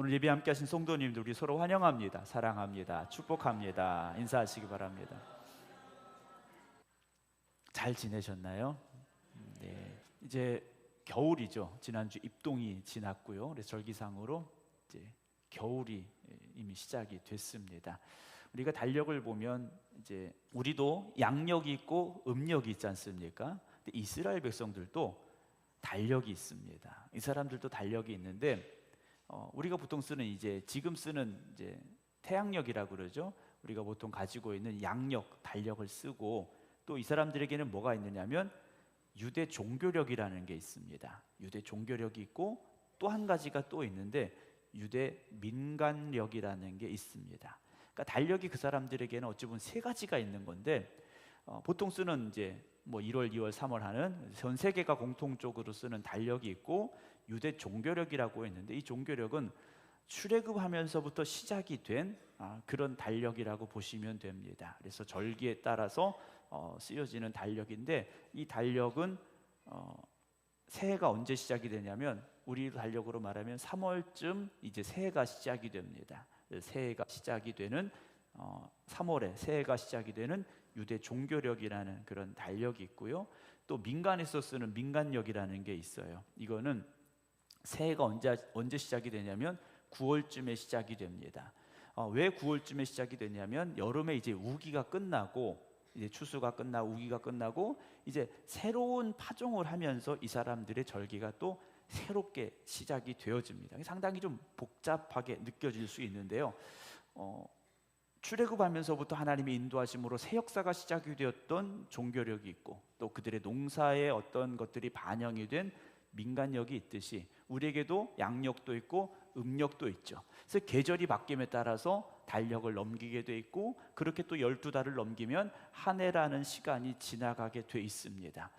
오늘 예배 함께 하신 성도님들 우리 서로 환영합니다. 사랑합니다. 축복합니다. 인사하시기 바랍니다. 잘 지내셨나요? 네. 이제 겨울이죠. 지난주 입동이 지났고요. 그래서 절기상으로 이제 겨울이 이미 시작이 됐습니다. 우리가 달력을 보면 이제 우리도 양력이 있고 음력이 있지 않습니까? 근데 이스라엘 백성들도 달력이 있습니다. 이 사람들도 달력이 있는데 우리가 보통 쓰는 지금 쓰는 태양력이라고 그러죠. 우리가 보통 가지고 있는 양력, 달력을 쓰고 또 이 사람들에게는 뭐가 있느냐면 유대 종교력이라는 게 있습니다. 유대 종교력이 있고 또 한 가지가 또 있는데 유대 민간력이라는 게 있습니다. 그러니까 달력이 그 사람들에게는 어찌 보면 세 가지가 있는 건데 보통 쓰는 1월, 2월, 3월 하는 전 세계가 공통적으로 쓰는 달력이 있고 유대 종교력이라고 했는데 이 종교력은 출애굽하면서부터 시작이 된 그런 달력이라고 보시면 됩니다. 그래서 절기에 따라서 쓰여지는 달력인데 이 달력은 새해가 언제 시작이 되냐면 우리 달력으로 말하면 3월쯤 이제 새해가 시작이 됩니다. 새해가 시작이 되는 3월에 새해가 시작이 되는 유대 종교력이라는 그런 달력이 있고요. 또 민간에서 쓰는 민간력이라는 게 있어요. 이거는 새해가 언제 시작이 되냐면 9월쯤에 시작이 됩니다. 왜 9월쯤에 시작이 되냐면 여름에 이제 우기가 끝나고 이제 추수가 끝나고 우기가 끝나고 이제 새로운 파종을 하면서 이 사람들의 절기가 또 새롭게 시작이 되어집니다. 상당히 좀 복잡하게 느껴질 수 있는데요. 출애굽하면서부터 하나님의 인도하심으로 새 역사가 시작이 되었던 종교력이 있고 또 그들의 농사의 어떤 것들이 반영이 된 민간력이 있듯이 우리에게도 양력도 있고 음력도 있죠. 그래서 계절이 바뀜에 따라서 달력을 넘기게 돼 있고 그렇게 또 12달을 넘기면 한 해라는 시간이 지나가게 돼 있습니다.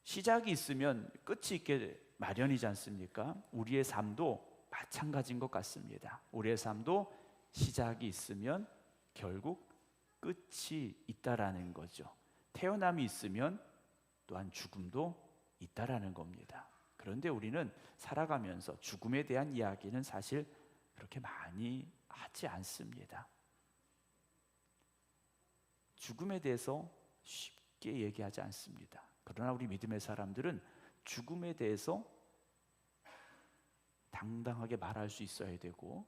시작이 있으면 끝이 있게 마련이지 않습니까? 우리의 삶도 마찬가지인 것 같습니다. 우리의 삶도 시작이 있으면 결국 끝이 있다라는 거죠. 태어남이 있으면 또한 죽음도 있다라는 겁니다. 그런데 우리는 살아가면서 죽음에 대한 이야기는 사실 그렇게 많이 하지 않습니다. 죽음에 대해서 쉽게 얘기하지 않습니다. 그러나 우리 믿음의 사람들은 죽음에 대해서 당당하게 말할 수 있어야 되고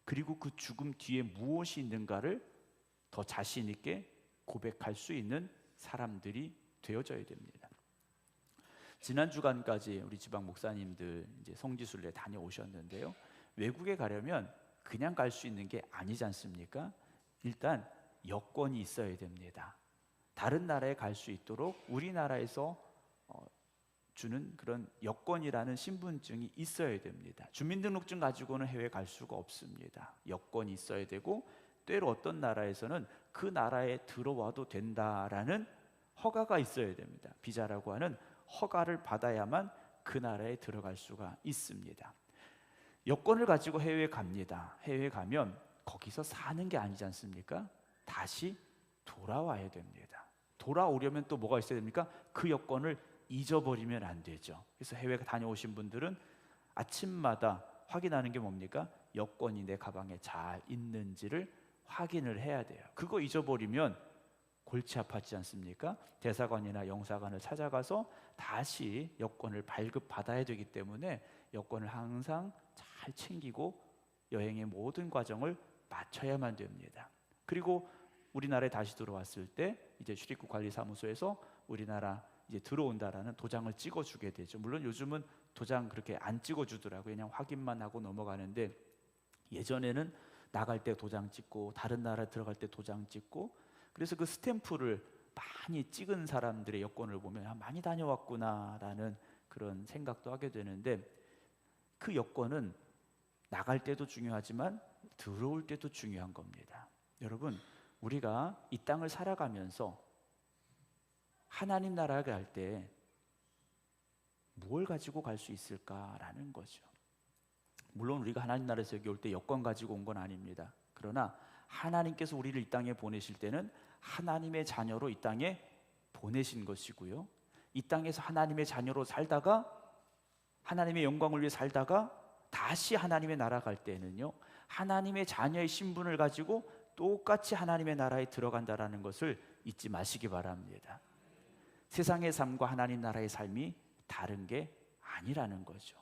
그리고 그 죽음 뒤에 무엇이 있는가를 더 자신 있게 고백할 수 있는 사람들이 되어져야 됩니다. 지난 주간까지 우리 지방 목사님들 이제 성지순례 다녀오셨는데요. 외국에 가려면 그냥 갈 수 있는 게 아니지 않습니까? 일단 여권이 있어야 됩니다. 다른 나라에 갈 수 있도록 우리나라에서 주는 그런 여권이라는 신분증이 있어야 됩니다. 주민등록증 가지고는 해외 갈 수가 없습니다. 여권이 있어야 되고 때로 어떤 나라에서는 그 나라에 들어와도 된다라는 허가가 있어야 됩니다. 비자라고 하는 허가를 받아야만 그 나라에 들어갈 수가 있습니다. 여권을 가지고 해외에 갑니다. 해외에 가면 거기서 사는 게 아니지 않습니까? 다시 돌아와야 됩니다. 돌아오려면 또 뭐가 있어야 됩니까? 그 여권을 잊어버리면 안 되죠. 그래서 해외 다녀오신 분들은 아침마다 확인하는 게 뭡니까? 여권이 내 가방에 잘 있는지를 확인을 해야 돼요. 그거 잊어버리면 골치 아팠지 않습니까? 대사관이나 영사관을 찾아가서 다시 여권을 발급받아야 되기 때문에 여권을 항상 잘 챙기고 여행의 모든 과정을 마쳐야만 됩니다. 그리고 우리나라에 다시 들어왔을 때 이제 출입국 관리사무소에서 우리나라 이제 들어온다라는 도장을 찍어주게 되죠. 물론 요즘은 도장 그렇게 안 찍어주더라고요. 그냥 확인만 하고 넘어가는데 예전에는 나갈 때 도장 찍고 다른 나라 들어갈 때 도장 찍고 그래서 그 스탬프를 많이 찍은 사람들의 여권을 보면 많이 다녀왔구나라는 그런 생각도 하게 되는데 그 여권은 나갈 때도 중요하지만 들어올 때도 중요한 겁니다. 여러분, 우리가 이 땅을 살아가면서 하나님 나라에 갈 때 뭘 가지고 갈 수 있을까라는 거죠. 물론 우리가 하나님 나라에서 여기 올 때 여권 가지고 온 건 아닙니다. 그러나 하나님께서 우리를 이 땅에 보내실 때는 하나님의 자녀로 이 땅에 보내신 것이고요. 이 땅에서 하나님의 자녀로 살다가 하나님의 영광을 위해 살다가 다시 하나님의 나라 갈 때는요, 하나님의 자녀의 신분을 가지고 똑같이 하나님의 나라에 들어간다라는 것을 잊지 마시기 바랍니다. 세상의 삶과 하나님 나라의 삶이 다른 게 아니라는 거죠.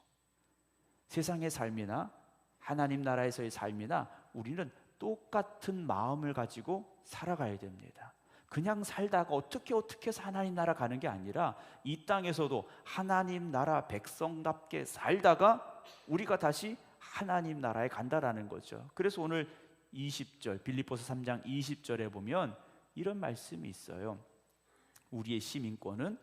세상의 삶이나 하나님 나라에서의 삶이나 우리는 똑같은 마음을 가지고 살아가야 됩니다. 그냥 살다가 어떻게 해서 하나님 나라 가는 게 아니라 이 땅에서도 하나님 나라 백성답게 살다가 우리가 다시 하나님 나라에 간다라는 거죠. 그래서 오늘 20절 빌립보서 3장 20절에 보면 이런 말씀이 있어요. 우리의 시민권은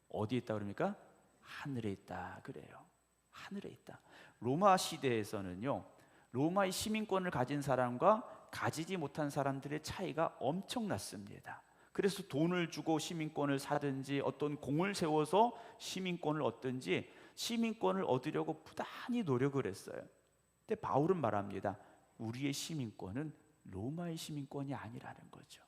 어디에 있다 그럽니까? 하늘에 있다 그래요. 하늘에 있다. 로마 시대에서는요, 로마의 시민권을 가진 사람과 가지지 못한 사람들의 차이가 엄청났습니다. 그래서 돈을 주고 시민권을 사든지 어떤 공을 세워서 시민권을 얻든지 시민권을 얻으려고 부단히 노력을 했어요. 근데 바울은 말합니다. 우리의 시민권은 로마의 시민권이 아니라는 거죠.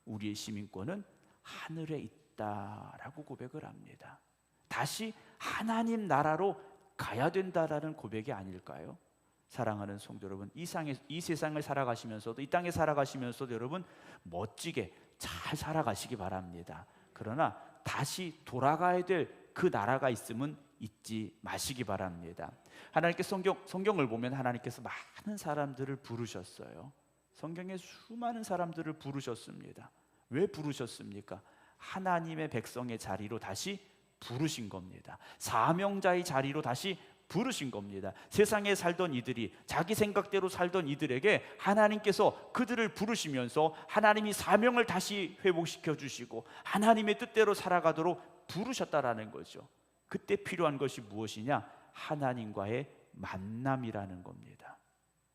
우리의 시민권은 하늘에 있다라고 고백을 합니다. 다시 하나님 나라로 가야 된다라는 고백이 아닐까요? 사랑하는 성도 여러분, 이 세상을 살아가시면서도, 이 땅에 살아가시면서도 여러분 멋지게 잘 살아가시기 바랍니다. 그러나 다시 돌아가야 될 그 나라가 있음은 잊지 마시기 바랍니다. 하나님께서 성경을 보면 하나님께서 많은 사람들을 부르셨어요. 성경에 수많은 사람들을 부르셨습니다. 왜 부르셨습니까? 하나님의 백성의 자리로 다시 부르신 겁니다. 사명자의 자리로 다시 부르신 겁니다. 세상에 살던 이들이 자기 생각대로 살던 이들에게 하나님께서 그들을 부르시면서 하나님이 사명을 다시 회복시켜 주시고 하나님의 뜻대로 살아가도록 부르셨다라는 거죠. 그때 필요한 것이 무엇이냐? 하나님과의 만남이라는 겁니다.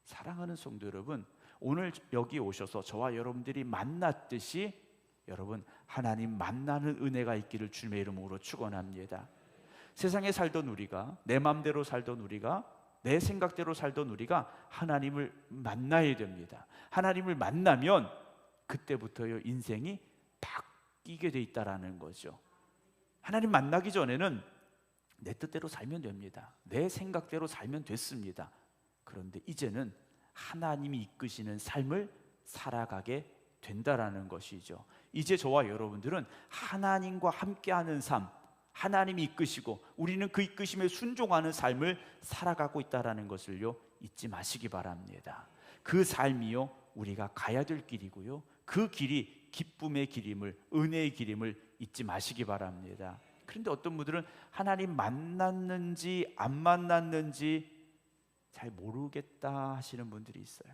사랑하는 성도 여러분, 오늘 여기 오셔서 저와 여러분들이 만났듯이 여러분 하나님 만나는 은혜가 있기를 주님의 이름으로 축원합니다. 세상에 살던 우리가, 내 마음대로 살던 우리가, 내 생각대로 살던 우리가 하나님을 만나야 됩니다. 하나님을 만나면 그때부터요 인생이 바뀌게 돼 있다라는 거죠. 하나님 만나기 전에는 내 뜻대로 살면 됩니다. 내 생각대로 살면 됐습니다. 그런데 이제는 하나님이 이끄시는 삶을 살아가게 된다라는 것이죠. 이제 저와 여러분들은 하나님과 함께하는 삶, 하나님이 이끄시고 우리는 그 이끄심에 순종하는 삶을 살아가고 있다라는 것을요 잊지 마시기 바랍니다. 그 삶이요 우리가 가야 될 길이고요, 그 길이 기쁨의 길임을, 은혜의 길임을 잊지 마시기 바랍니다. 그런데 어떤 분들은 하나님 만났는지 안 만났는지 잘 모르겠다 하시는 분들이 있어요.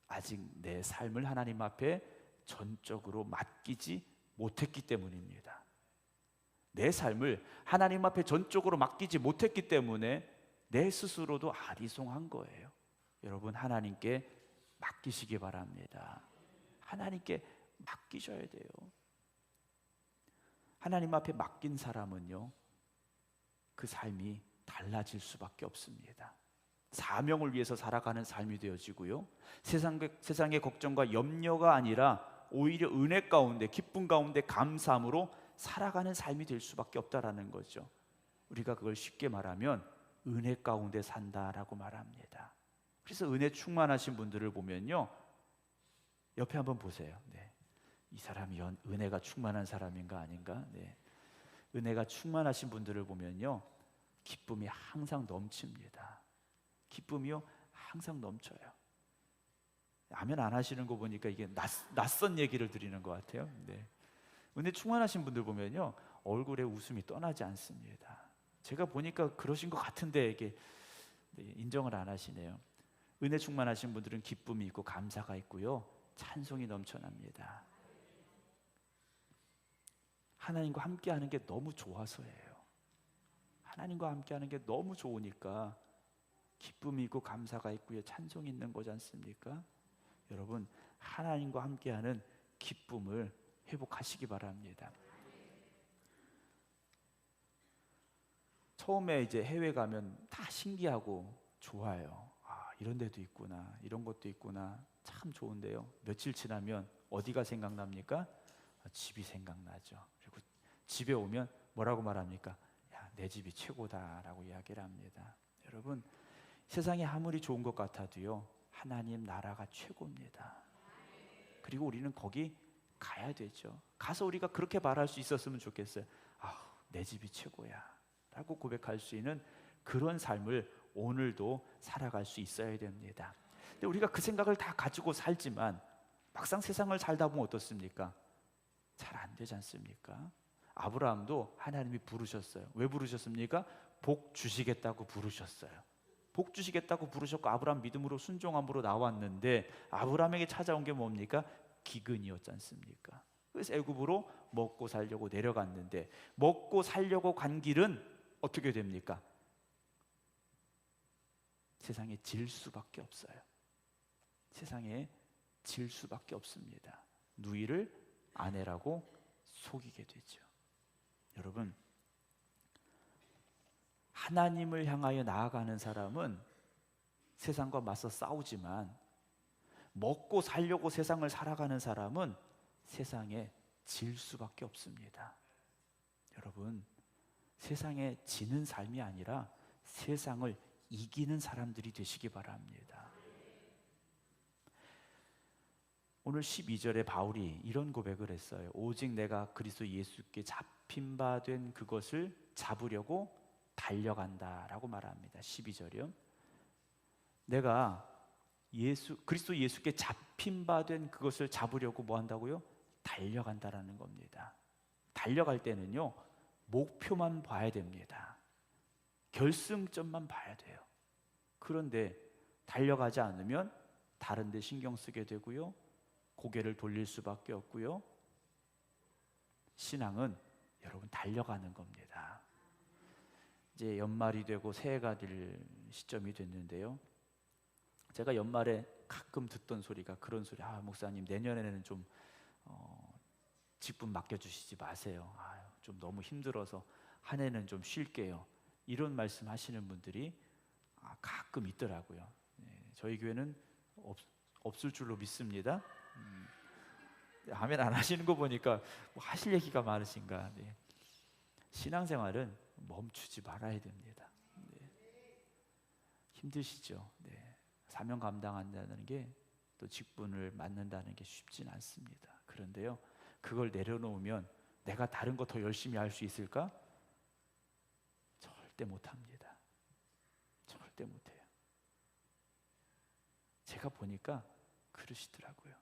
아직 내 삶을 하나님 앞에 전적으로 맡기지 못했기 때문입니다. 내 삶을 하나님 앞에 전적으로 맡기지 못했기 때문에 내 스스로도 아리송한 거예요. 여러분 하나님께 맡기시기 바랍니다. 하나님께 맡기셔야 돼요. 하나님 앞에 맡긴 사람은요 그 삶이 달라질 수밖에 없습니다. 사명을 위해서 살아가는 삶이 되어지고요, 세상의 걱정과 염려가 아니라 오히려 은혜 가운데, 기쁨 가운데 감사함으로 살아가는 삶이 될 수밖에 없다라는 거죠. 우리가 그걸 쉽게 말하면 은혜 가운데 산다라고 말합니다. 그래서 은혜 충만하신 분들을 보면요 옆에 한번 보세요. 네. 이 사람이 은혜가 충만한 사람인가 아닌가? 네. 은혜가 충만하신 분들을 보면요 기쁨이 항상 넘칩니다. 기쁨이요 항상 넘쳐요. 아멘 안 하시는 거 보니까 이게 낯선 얘기를 드리는 것 같아요. 네. 은혜 충만하신 분들 보면요 얼굴에 웃음이 떠나지 않습니다. 제가 보니까 그러신 것 같은데 이게 인정을 안 하시네요. 은혜 충만하신 분들은 기쁨이 있고 감사가 있고요 찬송이 넘쳐납니다. 하나님과 함께하는 게 너무 좋아서예요. 하나님과 함께하는 게 너무 좋으니까 기쁨이 있고 감사가 있고요 찬송이 있는 거지 않습니까? 여러분 하나님과 함께하는 기쁨을 회복하시기 바랍니다. 처음에 이제 해외 가면 다 신기하고 좋아요. 아, 이런 데도 있구나, 이런 것도 있구나, 참 좋은데요. 며칠 지나면 어디가 생각납니까? 집이 생각나죠. 그리고 집에 오면 뭐라고 말합니까? 야, 내 집이 최고다라고 이야기를 합니다. 여러분, 세상이 아무리 좋은 것 같아도요, 하나님 나라가 최고입니다. 그리고 우리는 거기 가야 되죠. 가서 우리가 그렇게 말할 수 있었으면 좋겠어요. 아, 내 집이 최고야 라고 고백할 수 있는 그런 삶을 오늘도 살아갈 수 있어야 됩니다. 근데 우리가 그 생각을 다 가지고 살지만 막상 세상을 살다 보면 어떻습니까? 잘 안 되지 않습니까? 아브라함도 하나님이 부르셨어요. 왜 부르셨습니까? 복 주시겠다고 부르셨어요. 복 주시겠다고 부르셨고 아브라함 믿음으로 순종함으로 나왔는데 아브라함에게 찾아온 게 뭡니까? 기근이었지 않습니까? 그래서 애굽으로 먹고 살려고 내려갔는데 먹고 살려고 간 길은 어떻게 됩니까? 세상에 질 수밖에 없어요. 세상에 질 수밖에 없습니다. 누이를 아내라고 속이게 되죠. 여러분, 하나님을 향하여 나아가는 사람은 세상과 맞서 싸우지만 먹고 살려고 세상을 살아가는 사람은 세상에 질 수밖에 없습니다. 여러분, 세상에 지는 삶이 아니라 세상을 이기는 사람들이 되시기 바랍니다. 오늘 12절에 바울이 이런 고백을 했어요. 오직 내가 그리스도 예수께 잡힌 바 된 그것을 잡으려고 달려간다라고 말합니다. 12절이요. 내가 그리스도 예수께 잡힌 바 된 그것을 잡으려고 뭐 한다고요? 달려간다라는 겁니다. 달려갈 때는요, 목표만 봐야 됩니다. 결승점만 봐야 돼요. 그런데 달려가지 않으면 다른 데 신경 쓰게 되고요, 고개를 돌릴 수밖에 없고요. 신앙은 여러분 달려가는 겁니다. 이제 연말이 되고 새해가 될 시점이 됐는데요, 제가 연말에 가끔 듣던 소리가 그런 소리. 아, 목사님 내년에는 좀 직분 맡겨주시지 마세요. 좀 너무 힘들어서 한 해는 좀 쉴게요. 이런 말씀 하시는 분들이 가끔 있더라고요. 저희 교회는 없을 줄로 믿습니다. 아멘 안 하시는 거 보니까 뭐 하실 얘기가 많으신가. 신앙생활은 멈추지 말아야 됩니다. 힘드시죠? 사명 감당한다는 게 또 직분을 맡는다는 게 쉽진 않습니다. 그런데요, 그걸 내려놓으면 내가 다른 거 더 열심히 할 수 있을까? 절대 못합니다. 절대 못해요. 제가 보니까 그러시더라고요.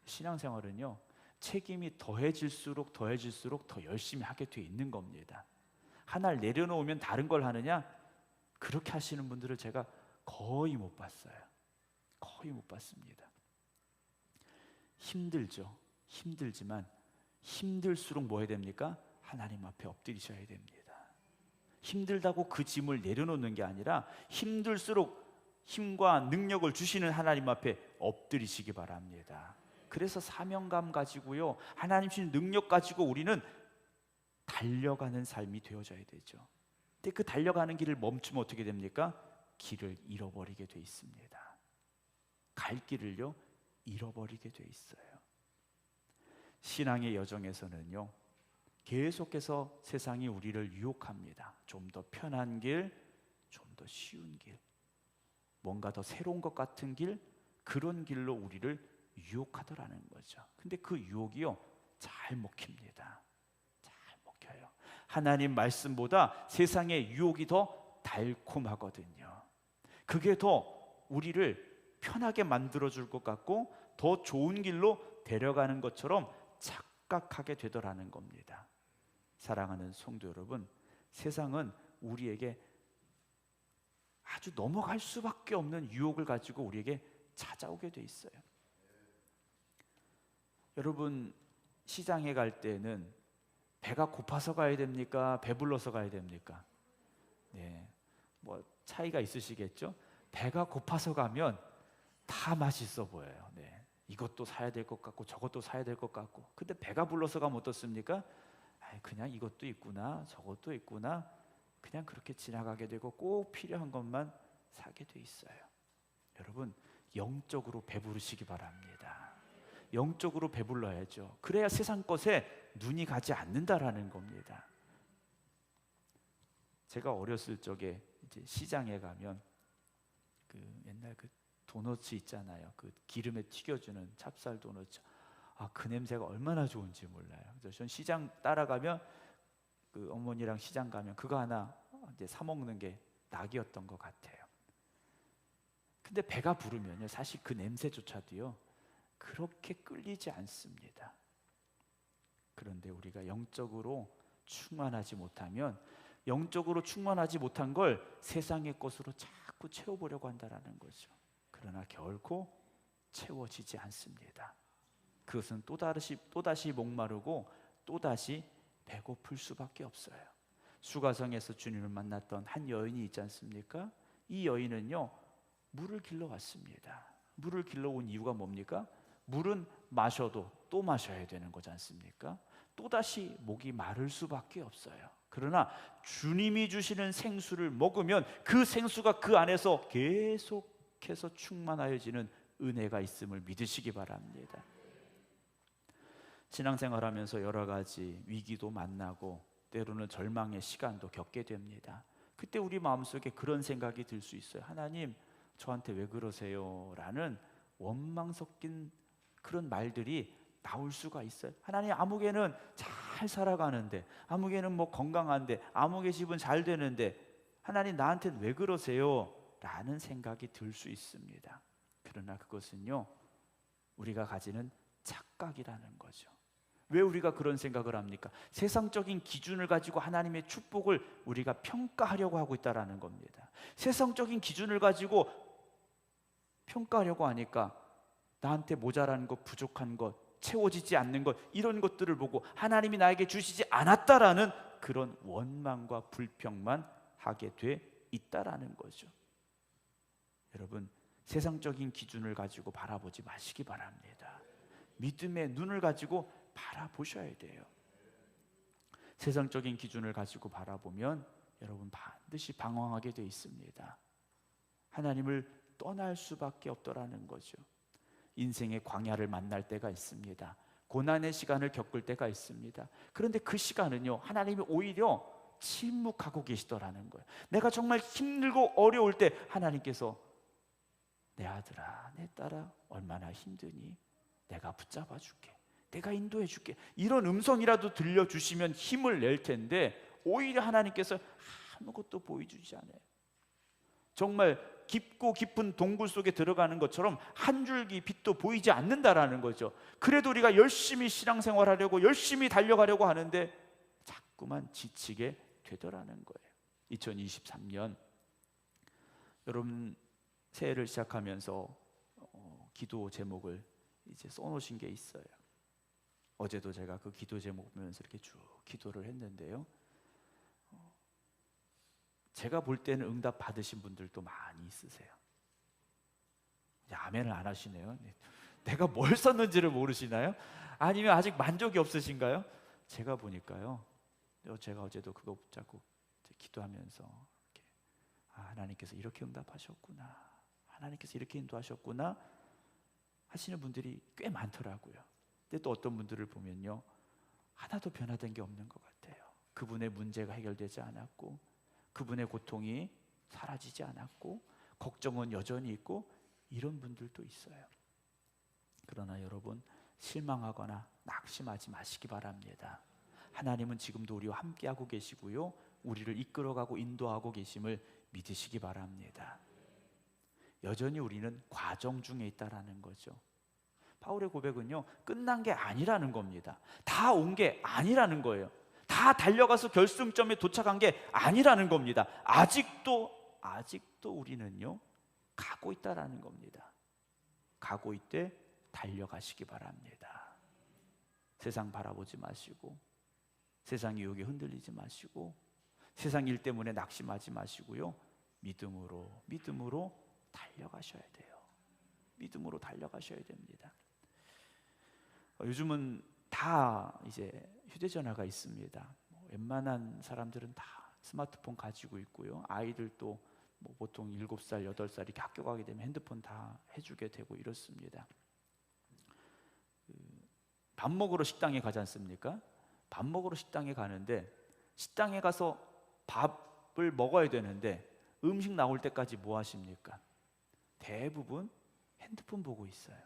신앙생활은요, 책임이 더해질수록 더 열심히 하게 돼 있는 겁니다. 하나를 내려놓으면 다른 걸 하느냐? 그렇게 하시는 분들을 제가 거의 못 봤어요. 거의 못 봤습니다. 힘들죠. 힘들지만 힘들수록 뭐 해야 됩니까? 하나님 앞에 엎드리셔야 됩니다. 힘들다고 그 짐을 내려놓는 게 아니라 힘들수록 힘과 능력을 주시는 하나님 앞에 엎드리시기 바랍니다. 그래서 사명감 가지고요, 하나님 주신 능력 가지고 우리는 달려가는 삶이 되어져야 되죠. 근데 그 달려가는 길을 멈추면 어떻게 됩니까? 길을 잃어버리게 돼 있습니다. 갈 길을요, 잃어버리게 돼 있어요. 신앙의 여정에서는요, 계속해서 세상이 우리를 유혹합니다. 좀 더 편한 길, 좀 더 쉬운 길, 뭔가 더 새로운 것 같은 길, 그런 길로 우리를 유혹하더라는 거죠. 근데 그 유혹이요, 잘 먹힙니다. 잘 먹혀요. 하나님 말씀보다 세상의 유혹이 더 달콤하거든요. 그게 더 우리를 편하게 만들어줄 것 같고 더 좋은 길로 데려가는 것처럼 착각하게 되더라는 겁니다. 사랑하는 성도 여러분, 세상은 우리에게 아주 넘어갈 수밖에 없는 유혹을 가지고 우리에게 찾아오게 돼 있어요. 여러분, 시장에 갈 때는 배가 고파서 가야 됩니까? 배불러서 가야 됩니까? 뭐 차이가 있으시겠죠? 배가 고파서 가면 다 맛있어 보여요. 이것도 사야 될 것 같고 저것도 사야 될 것 같고. 근데 배가 불러서 가면 어떻습니까? 그냥 이것도 있구나, 저것도 있구나, 그냥 그렇게 지나가게 되고 꼭 필요한 것만 사게 돼 있어요. 여러분, 영적으로 배부르시기 바랍니다. 영적으로 배불러야죠. 그래야 세상 것에 눈이 가지 않는다라는 겁니다. 제가 어렸을 적에 이제 시장에 가면 그 옛날 그 도너츠 있잖아요. 그 기름에 튀겨주는 찹쌀 도너츠. 그 냄새가 얼마나 좋은지 몰라요. 그래서 전 시장 따라가면 그 어머니랑 시장 가면 그거 하나 이제 사 먹는 게 낙이었던 것 같아요. 근데 배가 부르면요, 사실 그 냄새조차도요 그렇게 끌리지 않습니다. 그런데 우리가 영적으로 충만하지 못하면, 영적으로 충만하지 못한 걸 세상의 것으로 자꾸 채워보려고 한다라는 거죠. 그러나 결코 채워지지 않습니다. 그것은 또다시 목마르고 또다시 배고플 수밖에 없어요. 수가성에서 주님을 만났던 한 여인이 있지 않습니까? 이 여인은요 물을 길러 왔습니다. 물을 길러 온 이유가 뭡니까? 물은 마셔도 또 마셔야 되는 거지 않습니까? 또다시 목이 마를 수밖에 없어요. 그러나 주님이 주시는 생수를 먹으면 그 생수가 그 안에서 계속해서 충만하여지는 은혜가 있음을 믿으시기 바랍니다. 신앙생활하면서 여러 가지 위기도 만나고 때로는 절망의 시간도 겪게 됩니다. 그때 우리 마음속에 그런 생각이 들 수 있어요. 하나님, 저한테 왜 그러세요? 라는 원망 섞인 그런 말들이 나올 수가 있어요. 하나님, 아무개는 잘 살아가는데, 아무개는 뭐 건강한데, 아무개 집은 잘 되는데 하나님 나한테는 왜 그러세요? 라는 생각이 들 수 있습니다. 그러나 그것은요 우리가 가지는 착각이라는 거죠. 왜 우리가 그런 생각을 합니까? 세상적인 기준을 가지고 하나님의 축복을 우리가 평가하려고 하고 있다는 겁니다. 세상적인 기준을 가지고 평가하려고 하니까 나한테 모자란 것, 부족한 것, 채워지지 않는 것, 이런 것들을 보고 하나님이 나에게 주시지 않았다라는 그런 원망과 불평만 하게 돼 있다라는 거죠. 여러분, 세상적인 기준을 가지고 바라보지 마시기 바랍니다. 믿음의 눈을 가지고 바라보셔야 돼요. 세상적인 기준을 가지고 바라보면 여러분 반드시 방황하게 돼 있습니다. 하나님을 떠날 수밖에 없더라는 거죠. 인생의 광야를 만날 때가 있습니다. 고난의 시간을 겪을 때가 있습니다. 그런데 그 시간은요 하나님이 오히려 침묵하고 계시더라는 거예요. 내가 정말 힘들고 어려울 때 하나님께서 내 아들아, 내 딸아, 얼마나 힘드니? 내가 붙잡아 줄게, 내가 인도해 줄게, 이런 음성이라도 들려주시면 힘을 낼 텐데 오히려 하나님께서 아무것도 보여주지 않아요. 정말 깊고 깊은 동굴 속에 들어가는 것처럼 한 줄기 빛도 보이지 않는다라는 거죠. 그래도 우리가 열심히 신앙생활하려고 열심히 달려가려고 하는데 자꾸만 지치게 되더라는 거예요. 2023년 여러분 새해를 시작하면서 기도 제목을 이제 써놓으신 게 있어요. 어제도 제가 그 기도 제목 보면서 이렇게 쭉 기도를 했는데요, 제가 볼 때는 응답 받으신 분들도 많이 있으세요. 아멘을 안 하시네요. 내가 뭘 썼는지를 모르시나요? 아니면 아직 만족이 없으신가요? 제가 보니까요, 제가 어제도 그거 붙잡고 기도하면서 이렇게, 하나님께서 이렇게 응답하셨구나, 하나님께서 이렇게 인도하셨구나 하시는 분들이 꽤 많더라고요. 근데 또 어떤 분들을 보면요 하나도 변화된 게 없는 것 같아요. 그분의 문제가 해결되지 않았고, 그분의 고통이 사라지지 않았고, 걱정은 여전히 있고, 이런 분들도 있어요. 그러나 여러분, 실망하거나 낙심하지 마시기 바랍니다. 하나님은 지금도 우리와 함께하고 계시고요, 우리를 이끌어가고 인도하고 계심을 믿으시기 바랍니다. 여전히 우리는 과정 중에 있다라는 거죠. 바울의 고백은요 끝난 게 아니라는 겁니다. 다 온 게 아니라는 거예요. 다 달려가서 결승점에 도착한 게 아니라는 겁니다. 아직도 우리는요 가고 있다라는 겁니다. 가고 있되 달려가시기 바랍니다. 세상 바라보지 마시고, 세상 유혹에 흔들리지 마시고, 세상 일 때문에 낙심하지 마시고요, 믿음으로 달려가셔야 돼요. 믿음으로 달려가셔야 됩니다. 요즘은 다 이제 휴대전화가 있습니다. 웬만한 사람들은 다 스마트폰 가지고 있고요, 아이들도 뭐 보통 7살, 8살 이렇게 학교 가게 되면 핸드폰 다 해주게 되고 이렇습니다. 밥 먹으러 식당에 가지 않습니까? 밥 먹으러 식당에 가는데 식당에 가서 밥을 먹어야 되는데 음식 나올 때까지 뭐 하십니까? 대부분 핸드폰 보고 있어요.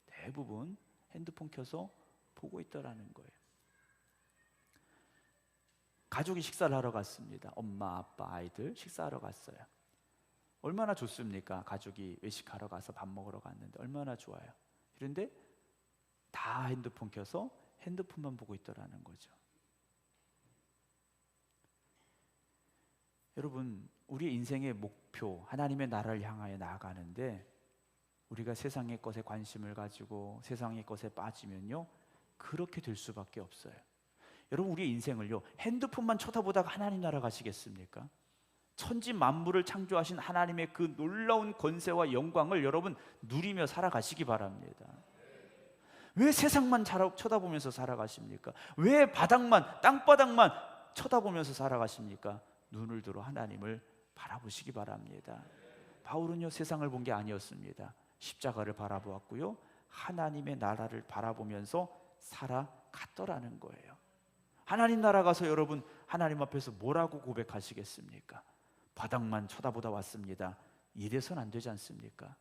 대부분 핸드폰 켜서 보고 있더라는 거예요. 가족이 식사를 하러 갔습니다. 엄마, 아빠, 아이들 식사하러 갔어요. 얼마나 좋습니까? 가족이 외식하러 가서 밥 먹으러 갔는데 얼마나 좋아요. 그런데 다 핸드폰 켜서 핸드폰만 보고 있더라는 거죠. 여러분, 우리 인생의 목표, 하나님의 나라를 향하여 나아가는데 우리가 세상의 것에 관심을 가지고 세상의 것에 빠지면요, 그렇게 될 수밖에 없어요. 여러분, 우리의 인생을요, 핸드폰만 쳐다보다가 하나님 나라 가시겠습니까? 천지 만물을 창조하신 하나님의 그 놀라운 권세와 영광을 여러분 누리며 살아가시기 바랍니다. 왜 세상만 쳐다보면서 살아가십니까? 왜 바닥만, 땅바닥만 쳐다보면서 살아가십니까? 눈을 들어 하나님을 바라보시기 바랍니다. 바울은요, 세상을 본 게 아니었습니다. 십자가를 바라보았고요, 하나님의 나라를 바라보면서 살아갔더라는 거예요. 하나님 나라 가서 여러분 하나님 앞에서 뭐라고 고백하시겠습니까? 바닥만 쳐다보다 왔습니다. 이래선 안 되지 않습니까?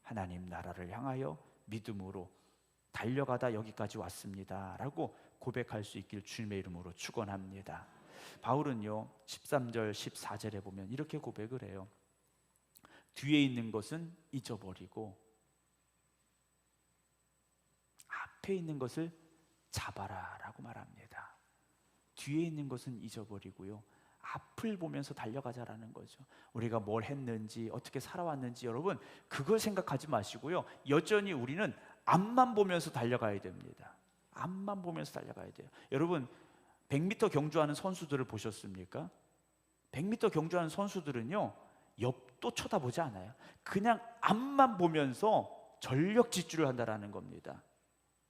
하나님 나라를 향하여 믿음으로 달려가다 여기까지 왔습니다 라고 고백할 수 있길 주님의 이름으로 축원합니다. 바울은요 13절 14절에 보면 이렇게 고백을 해요. 뒤에 있는 것은 잊어버리고 앞에 있는 것을 잡아라 라고 말합니다. 뒤에 있는 것은 잊어버리고요, 앞을 보면서 달려가자라는 거죠. 우리가 뭘 했는지 어떻게 살아왔는지 여러분 그걸 생각하지 마시고요, 여전히 우리는 앞만 보면서 달려가야 됩니다. 앞만 보면서 달려가야 돼요. 여러분 100m 경주하는 선수들을 보셨습니까? 100m 경주하는 선수들은요 옆도 쳐다보지 않아요. 그냥 앞만 보면서 전력 질주를 한다라는 겁니다.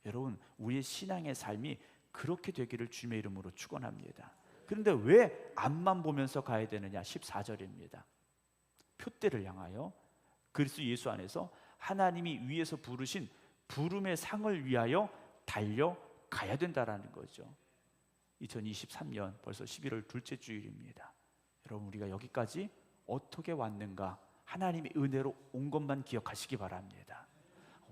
여러분 우리의 신앙의 삶이 그렇게 되기를 주님의 이름으로 축원합니다. 그런데 왜 앞만 보면서 가야 되느냐? 14절입니다. 표대를 향하여 그리스도 예수 안에서 하나님이 위에서 부르신 부름의 상을 위하여 달려가야 된다라는 거죠. 2023년 벌써 11월 둘째 주일입니다. 여러분 우리가 여기까지 어떻게 왔는가? 하나님의 은혜로 온 것만 기억하시기 바랍니다.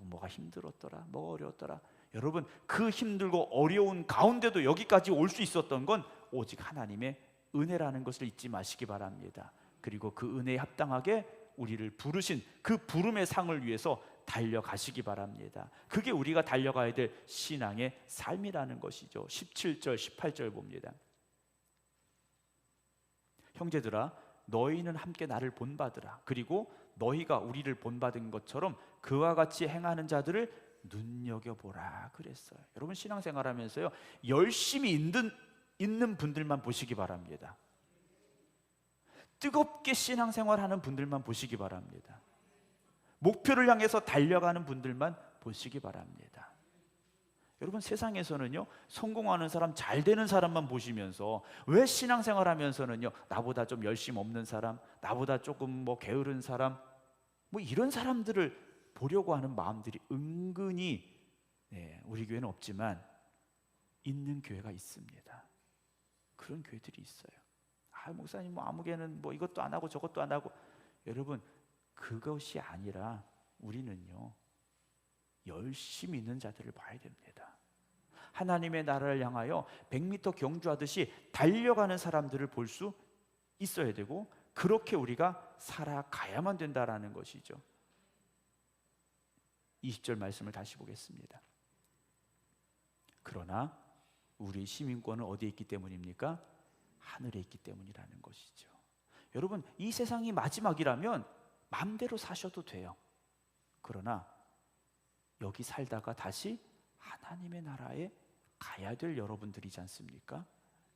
뭐가 힘들었더라, 뭐가 어려웠더라. 여러분 그 힘들고 어려운 가운데도 여기까지 올 수 있었던 건 오직 하나님의 은혜라는 것을 잊지 마시기 바랍니다. 그리고 그 은혜에 합당하게 우리를 부르신 그 부름의 상을 위해서 달려가시기 바랍니다. 그게 우리가 달려가야 될 신앙의 삶이라는 것이죠. 17절 18절 봅니다. 형제들아 너희는 함께 나를 본받으라. 그리고 너희가 우리를 본받은 것처럼 그와 같이 행하는 자들을 눈여겨보라 그랬어요. 여러분 신앙생활하면서요 열심히 있는 분들만 보시기 바랍니다. 뜨겁게 신앙생활하는 분들만 보시기 바랍니다. 목표를 향해서 달려가는 분들만 보시기 바랍니다. 여러분 세상에서는요 성공하는 사람, 잘 되는 사람만 보시면서 왜 신앙생활하면서는요 나보다 좀 열심 없는 사람, 나보다 조금 뭐 게으른 사람, 뭐 이런 사람들을 보려고 하는 마음들이 은근히 우리 교회는 없지만 있는 교회가 있습니다. 그런 교회들이 있어요. 목사님 뭐 아무개는 뭐 이것도 안 하고 저것도 안 하고. 여러분 그것이 아니라 우리는요 열심히 있는 자들을 봐야 됩니다. 하나님의 나라를 향하여 100m 경주하듯이 달려가는 사람들을 볼 수 있어야 되고 그렇게 우리가 살아가야만 된다라는 것이죠. 20절 말씀을 다시 보겠습니다. 그러나 우리 시민권은 어디에 있기 때문입니까? 하늘에 있기 때문이라는 것이죠. 여러분 이 세상이 마지막이라면 마음대로 사셔도 돼요. 그러나 여기 살다가 다시 하나님의 나라에 가야 될 여러분들이지 않습니까?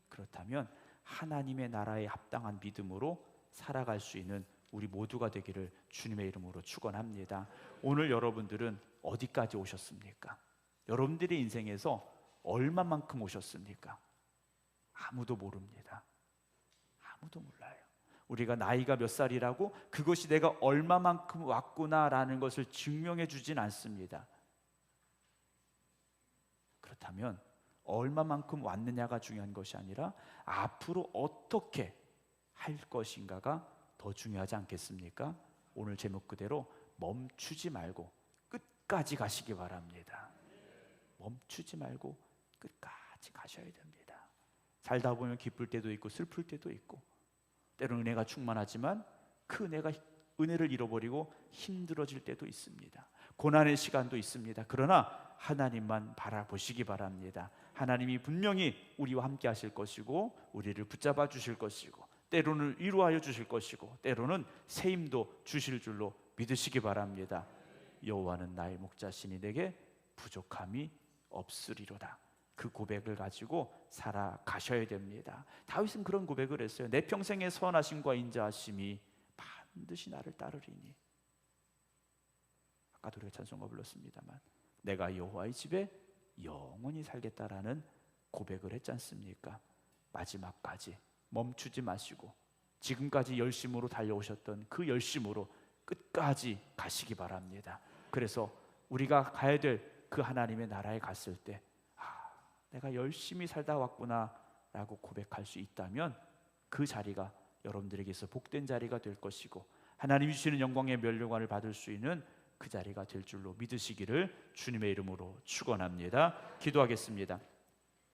그렇다면 하나님의 나라에 합당한 믿음으로 살아갈 수 있는 우리 모두가 되기를 주님의 이름으로 축원합니다. 오늘 여러분들은 어디까지 오셨습니까? 여러분들의 인생에서 얼마만큼 오셨습니까? 아무도 모릅니다. 아무도 몰라요. 우리가 나이가 몇 살이라고 그것이 내가 얼마만큼 왔구나라는 것을 증명해 주진 않습니다. 그렇다면 얼마만큼 왔느냐가 중요한 것이 아니라 앞으로 어떻게 할 것인가가 더 중요하지 않겠습니까? 오늘 제목 그대로 멈추지 말고 끝까지 가시기 바랍니다. 멈추지 말고 끝까지 가셔야 됩니다. 살다 보면 기쁠 때도 있고 슬플 때도 있고, 때로는 은혜가 충만하지만 그 은혜를 잃어버리고 힘들어질 때도 있습니다. 고난의 시간도 있습니다. 그러나 하나님만 바라보시기 바랍니다. 하나님이 분명히 우리와 함께 하실 것이고 우리를 붙잡아 주실 것이고 때로는 위로하여 주실 것이고 때로는 새 힘도 주실 줄로 믿으시기 바랍니다. 여호와는 나의 목자시니 내게 부족함이 없으리로다. 그 고백을 가지고 살아가셔야 됩니다. 다윗은 그런 고백을 했어요. 내 평생의 선하심과 인자하심이 반드시 나를 따르리니. 아까도 우리가 찬송가 불렀습니다만 내가 여호와의 집에 영원히 살겠다라는 고백을 했지 않습니까? 마지막까지 멈추지 마시고 지금까지 열심으로 달려오셨던 그 열심으로 끝까지 가시기 바랍니다. 그래서 우리가 가야 될 그 하나님의 나라에 갔을 때 내가 열심히 살다 왔구나 라고 고백할 수 있다면 그 자리가 여러분들에게서 복된 자리가 될 것이고 하나님이 주시는 영광의 면류관을 받을 수 있는 그 자리가 될 줄로 믿으시기를 주님의 이름으로 축원합니다. 기도하겠습니다.